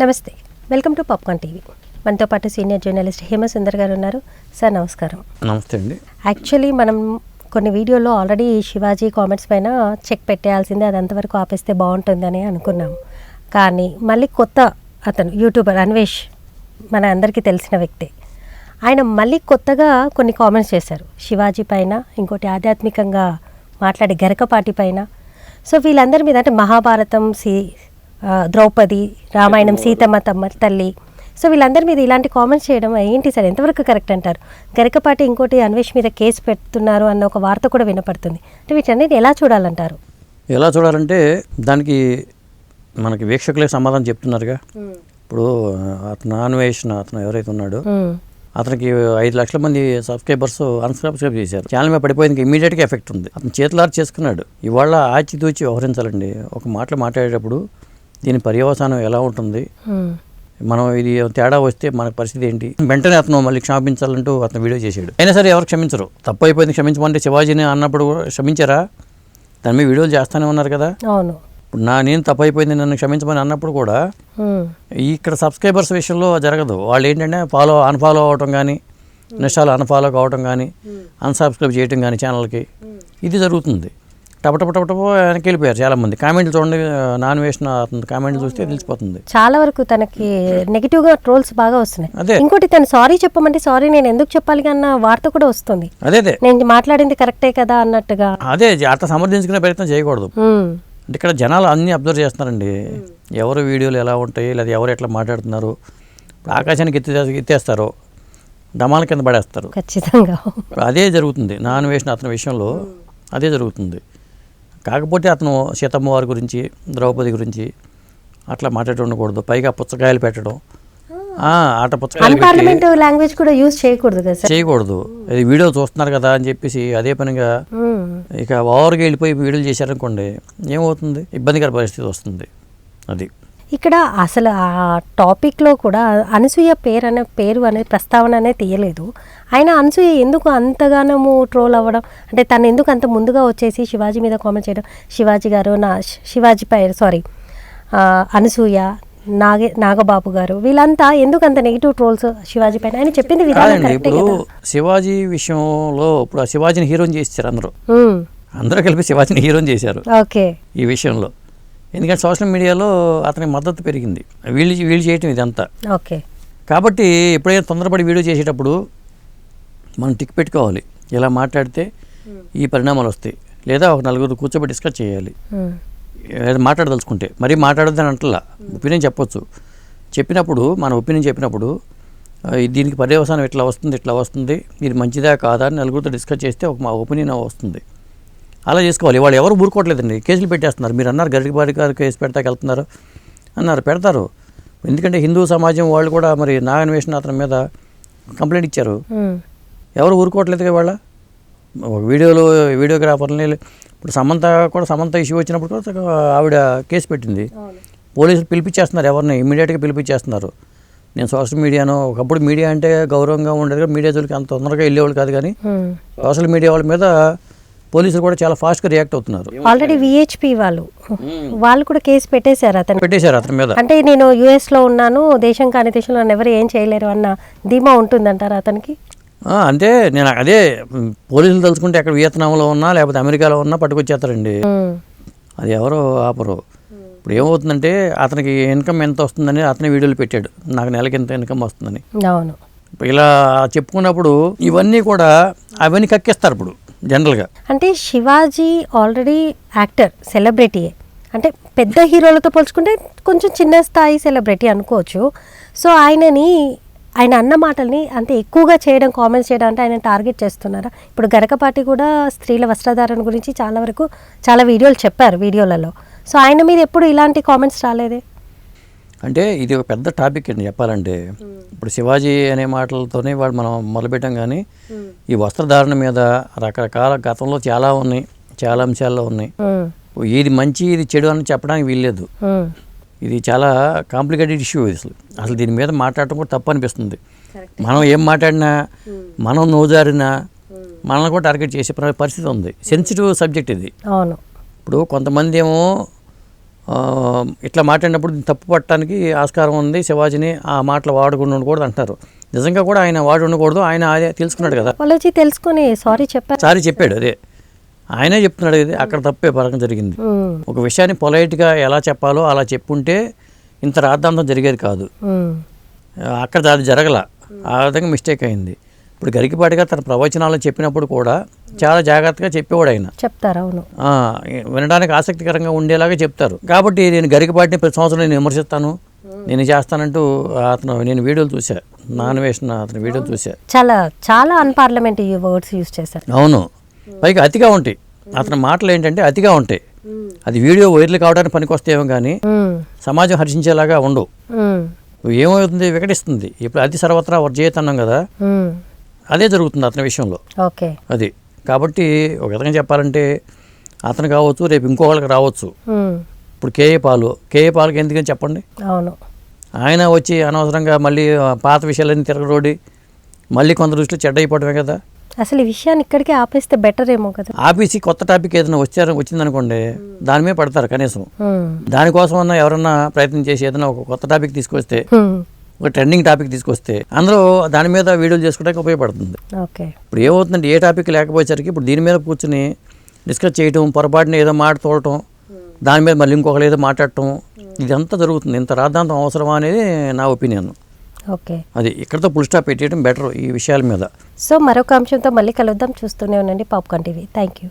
నమస్తే, welcome to popcorn TV. మనతో పాటు సీనియర్ జర్నలిస్ట్ హేమసుందర్ గారు ఉన్నారు. సార్ నమస్కారం. నమస్తే అండి. యాక్చువల్లీ మనం కొన్ని వీడియోలో ఆల్రెడీ శివాజీ కామెంట్స్ పైన చెక్ పెట్టేయాల్సిందే, అది అంతవరకు ఆపేస్తే బాగుంటుందని అనుకున్నాము. కానీ మళ్ళీ కొత్త అతను యూట్యూబర్ అన్వేష్, మన అందరికీ తెలిసిన వ్యక్తి, ఆయన మళ్ళీ కొత్తగా కొన్ని కామెంట్స్ చేశారు శివాజీ పైన, ఇంకోటి ఆధ్యాత్మికంగా మాట్లాడే గరకపాటి పైన. సో వీళ్ళందరి మీద అంటే మహాభారతం, ద్రౌపది, రామాయణం, సీతమ్మ తల్లి, సో వీళ్ళందరి మీద ఇలాంటి కామెంట్స్ చేయడం ఏంటి సార్, ఎంతవరకు కరెక్ట్ అంటారు? గరికపాటి ఇంకోటి అన్వేష్ మీద కేసు పెడుతున్నారు అన్న ఒక వార్త కూడా వినపడుతుంది. అంటే వీటన్నిటి ఎలా చూడాలంటారు? ఎలా చూడాలంటే దానికి మనకి వీక్షకులే సమాధానం చెప్తున్నారుగా. ఇప్పుడు అతను అన్వేష్ అతను ఎవరైతే ఉన్నాడో అతనికి 5 లక్షల మంది సబ్స్క్రైబర్స్ అన్సబ్స్క్రైబ్ చేశారు. ఛానల్ మీద పడిపోయింది, ఇమీడియట్గా ఎఫెక్ట్ ఉంది. అతను చేతులారు చేసుకున్నాడు. ఇవాళ ఆచితూచి వ్యవహరించాలండి. ఒక మాటలు మాట్లాడేటప్పుడు దీని పర్యవసానం ఎలా ఉంటుంది, మనం ఇది తేడా వస్తే మన పరిస్థితి ఏంటి, వెంటనే అతను మళ్ళీ క్షమించాలంటూ అతను వీడియో చేశాడు. అయినా సరే ఎవరు క్షమించరు. తప్పు అయిపోయింది క్షమించమంటే శివాజీని అన్నప్పుడు క్షమించారా? దాని మీద వీడియోలు చేస్తూనే ఉన్నారు కదా. అవును. ఇప్పుడు నేను తప్పు అయిపోయింది నన్ను క్షమించమని అన్నప్పుడు కూడా ఇక్కడ సబ్స్క్రైబర్స్ విషయంలో జరగదు. వాళ్ళు ఏంటంటే అన్ఫాలో అవటం కానీ, నిమిషాలు అన్ఫాలో కావటం కానీ, అన్సబ్స్క్రైబ్ చేయటం కానీ ఛానల్కి, ఇది జరుగుతుంది. టపటపటపటపో వెనక్కి వెళ్ళిపోయారు చాలామంది. కామెంట్లు చూడండి, నాన్ వేసిన కామెంట్లు చూస్తే తెలిసిపోతుంది. చాలా వరకు తనకి నెగిటివ్గా ట్రోల్స్ బాగా వస్తున్నాయి. అదే ఇంకోటి, తను సారీ చెప్పమంటే సారీ నేను ఎందుకు చెప్పాలి అన్న వార్త కూడా వస్తుంది. అదే నేను మాట్లాడింది కరెక్టే కదా అన్నట్టుగా. అదే అట్లా సమర్థించుకునే ప్రయత్నం చేయకూడదు. అంటే ఇక్కడ జనాలు అన్నీ అబ్జర్వ్ చేస్తున్నారండి. ఎవరు వీడియోలు ఎలా ఉంటాయి, లేదా ఎవరు ఎట్లా మాట్లాడుతున్నారు, ఆకాశానికి ఎత్తేస్తారో డమాల కింద పడేస్తారు. ఖచ్చితంగా అదే జరుగుతుంది. నాన్ వేసిన అతని విషయంలో అదే జరుగుతుంది. కాకపోతే అతను సీతమ్మ వారి గురించి, ద్రౌపది గురించి అట్లా మాట్లాడి ఉండకూడదు. పైగా పుచ్చకాయలు పెట్టడం, ఆట పుచ్చకాయలు లాంగ్వేజ్ కూడా యూజ్ చేయకూడదు. ఇది వీడియో చూస్తున్నారు కదా అని చెప్పేసి అదే పనిగా ఇక ఓవర్గా వెళ్ళిపోయి వీడియోలు చేశారనుకోండి, ఏమవుతుంది, ఇబ్బందికర పరిస్థితి వస్తుంది. అది ఇక్కడ అసలు ఆ టాపిక్లో కూడా అనసూయ పేరు అనే ప్రస్తావన అనేది తీయలేదు. ఆయన అనసూయ ఎందుకు అంతగానము ట్రోల్ అవ్వడం, అంటే తను ఎందుకు అంత ముందుగా వచ్చేసి శివాజీ మీద కామెంట్ చేయడం, శివాజీ గారు అనసూయ, నాగబాబు గారు వీళ్ళంతా ఎందుకు అంత నెగిటివ్ ట్రోల్స్ శివాజీ పైన? ఆయన చెప్పింది విధానం. ఇప్పుడు శివాజీ విషయంలో ఇప్పుడు ఆ శివాజీని హీరోని చేశారు. అందరూ కలిపి శివాజీని హీరోని చేశారు ఓకే ఈ విషయంలో. ఎందుకంటే సోషల్ మీడియాలో అతనికి మద్దతు పెరిగింది, వీళ్ళు చేయటం ఇదంతా. ఓకే కాబట్టి ఎప్పుడైనా తొందరపడి వీడియో చేసేటప్పుడు మనం టిక్ పెట్టుకోవాలి. ఇలా మాట్లాడితే ఈ పరిణామాలు వస్తాయి, లేదా ఒక నలుగురు కూర్చోబెట్టి డిస్కస్ చేయాలి. లేదా మాట్లాడదలుచుకుంటే మరీ మాట్లాడొద్దని అంటలా, ఒపీనియన్ చెప్పొచ్చు. చెప్పినప్పుడు మన ఒపీనియన్ చెప్పినప్పుడు దీనికి పర్యవసానం ఇట్లా వస్తుంది, ఇది మంచిదా కాదా అని నలుగురితో డిస్కస్ చేస్తే ఒక మా ఒపీనియన్ వస్తుంది. అలా చేసుకోవాలి. వాళ్ళు ఎవరు ఊరుకోవట్లేదండి, కేసులు పెట్టేస్తున్నారు. మీరు అన్నారు గరికపాటి గారు కేసు పెడతాకెళ్తున్నారు అన్నారు, పెడతారు. ఎందుకంటే హిందూ సమాజం వాళ్ళు కూడా మరి నాగన్వేషణ అతని మీద కంప్లైంట్ ఇచ్చారు. ఎవరు ఊరుకోవట్లేదు వాళ్ళ వీడియోగ్రాఫర్ని. ఇప్పుడు సమంత ఇష్యూ వచ్చినప్పుడు కూడా ఆవిడ కేసు పెట్టింది. పోలీసులు పిలిపించేస్తున్నారు, ఎవరిని ఇమ్మీడియట్గా పిలిపించేస్తున్నారు. నేను సోషల్ మీడియాను, ఒకప్పుడు మీడియా అంటే గౌరవంగా ఉండేది కదా, మీడియా జోలికి అంత తొందరగా వెళ్ళేవాళ్ళు కాదు. కానీ సోషల్ మీడియా వాళ్ళ మీద పోలీసులు కూడా చాలా ఫాస్ట్గా రియాక్ట్ అవుతున్నారు. ఆల్రెడీ విహెచ్పి వాళ్ళు కూడా కేసు పెట్టేశారు అతని మీద. అంటే నేను యుఎస్లో ఉన్నాను, దేశం కాని దేశంలో ఎవరు ఏం చేయలేరు అన్న ధీమా ఉంటుందంటారా అతనికి? అంటే నేను అదే, పోలీసులు తలుచుకుంటే ఎక్కడ వియత్నాంలో ఉన్నా లేకపోతే అమెరికాలో ఉన్నా పట్టుకొచ్చేస్తారండి. అది ఎవరో ఆపరు. ఇప్పుడు ఏమవుతుందంటే అతనికి ఇన్కమ్ ఎంత వస్తుందని అతని వీడియోలు పెట్టాడు, నాకు నెలకి ఎంత ఇన్కమ్ వస్తుందని. అవును, ఇలా చెప్పుకున్నప్పుడు ఇవన్నీ కూడా అవన్నీ కక్కిస్తారు ఇప్పుడు జనరల్గా. అంటే శివాజీ ఆల్రెడీ యాక్టర్, సెలబ్రిటీయే. అంటే పెద్ద హీరోలతో పోల్చుకుంటే కొంచెం చిన్న స్థాయి సెలబ్రిటీ అనుకోవచ్చు. సో ఆయన అన్న మాటల్ని అంత ఎక్కువగా చేయడం, కామెంట్స్ చేయడం అంటే ఆయన టార్గెట్ చేస్తున్నారా? ఇప్పుడు గరకపాటి కూడా స్త్రీల వస్త్రధారణ గురించి చాలా వీడియోలు చెప్పారు వీడియోలలో. సో ఆయన మీద ఎప్పుడు ఇలాంటి కామెంట్స్ రాలేదే. అంటే ఇది ఒక పెద్ద టాపిక్ అండి చెప్పాలంటే. ఇప్పుడు శివాజీ అనే మాటలతోనే వాళ్ళు మనం మొదలుపెట్టాం. కానీ ఈ వస్త్రధారణ మీద రకరకాల గతంలో చాలా ఉన్నాయి, చాలా అంశాల్లో ఉన్నాయి. ఇది మంచి ఇది చెడు అని చెప్పడానికి వీల్లేదు. ఇది చాలా కాంప్లికేటెడ్ ఇష్యూ. అసలు దీని మీద మాట్లాడటం కూడా తప్పు అనిపిస్తుంది. మనం ఏం మాట్లాడినా, మనం నోజారినా మనల్ని కూడా టార్గెట్ చేసే పరిస్థితి ఉంది. సెన్సిటివ్ సబ్జెక్ట్ ఇది. అవును. ఇప్పుడు కొంతమంది ఏమో ఇట్లా మాట్లాడినప్పుడు తప్పు పట్టడానికి ఆస్కారం ఉంది, శివాజీని ఆ మాటలు వాడుకుని ఉండకూడదు అంటారు. నిజంగా కూడా ఆయన వాడు ఉండకూడదు, ఆయన అదే తెలుసుకున్నాడు కదా, అపాలజీ తెలుసుకొని సారీ చెప్పారు. సారీ చెప్పాడు. అదే ఆయనే చెప్తున్నాడు, ఇది అక్కడ తప్పే పరంగా జరిగింది. ఒక విషయాన్ని పొలైట్గా ఎలా చెప్పాలో అలా చెప్పుంటే ఇంత రాద్ధాంతం జరిగేది కాదు. అక్కడ అది జరగల, ఆ విధంగా మిస్టేక్ అయింది. ఇప్పుడు గరికపాటిగా తన ప్రవచనాలను చెప్పినప్పుడు కూడా చాలా జాగ్రత్తగా చెప్పేవాడు ఆయన. చెప్తారు, అవును. వినడానికి ఆసక్తికరంగా ఉండేలాగా చెప్తారు. కాబట్టి నేను గరికపాటిని ప్రతి సంవత్సరం నేను విమర్శిస్తాను, నేను చేస్తానంటూ నేను వీడియోలు చూసా, నాన్వేషన్ అతని వీడియోలు చూసా. చాలా చాలా అన్పార్లమెంటరీ వర్డ్స్ యూజ్ చేశారు. అవును, పైగా అతిగా ఉంటాయి అతని మాటలు. ఏంటంటే అతిగా ఉంటాయి. అది వీడియో వైరల్ కావడానికి పనికొస్తేమో కానీ సమాజం హర్షించేలాగా ఉండవు. ఏమవుతుంది, వికటిస్తుంది. ఇప్పుడు అతి సర్వత్రా వర్జేత అన్నాం కదా, అదే జరుగుతుంది అతని విషయంలో. ఓకే, అది కాబట్టి ఒక విధంగా చెప్పాలంటే అతను కావచ్చు, రేపు ఇంకొకరికి రావచ్చు. ఇప్పుడు కేఏ పాల్కి ఎందుకని చెప్పండి. అవును, ఆయన వచ్చి అనవసరంగా మళ్ళీ పాత విషయాలన్నీ తిరగరోడి మళ్ళీ కొంత దృష్టిలో చెడ్డ అయిపోవడమే కదా. అసలు ఈ విషయాన్ని ఇక్కడికే ఆపేస్తే బెటర్ ఏమో కదా. ఆపేసి కొత్త టాపిక్ ఏదైనా వచ్చిందనుకోండి, దాని మీద పడతారు కనీసం. దానికోసం అన్నా ఎవరన్నా ప్రయత్నం చేసి ఏదైనా ఒక కొత్త టాపిక్ తీసుకొస్తే, ఒక ట్రెండింగ్ టాపిక్ తీసుకొస్తే అందరూ దాని మీద వీడియోలు చేసుకోవడానికి ఉపయోగపడుతుంది. ఓకే, ఇప్పుడు ఏమవుతుందంటే ఏ టాపిక్ లేకపోయేసరికి ఇప్పుడు దీని మీద కూర్చుని డిస్కస్ చేయటం, పొరపాటున ఏదో మాట తోడటం, దాని మీద మళ్ళీ ఇంకొకరు ఏదో మాట్లాడటం, ఇదంతా జరుగుతుంది. ఇంత రాద్ధాంతం అవసరమా అనేది నా ఒపీనియన్. ఓకే, అది ఇక్కడతో ఫుల్ స్టాప్ పెట్టేయడం బెటర్ ఈ విషయాల మీద. సో మరొక అంశంతో మళ్ళీ కలుద్దాం. చూస్తూనే ఉండండి పాప్కార్న్ టీవీ. Thank you.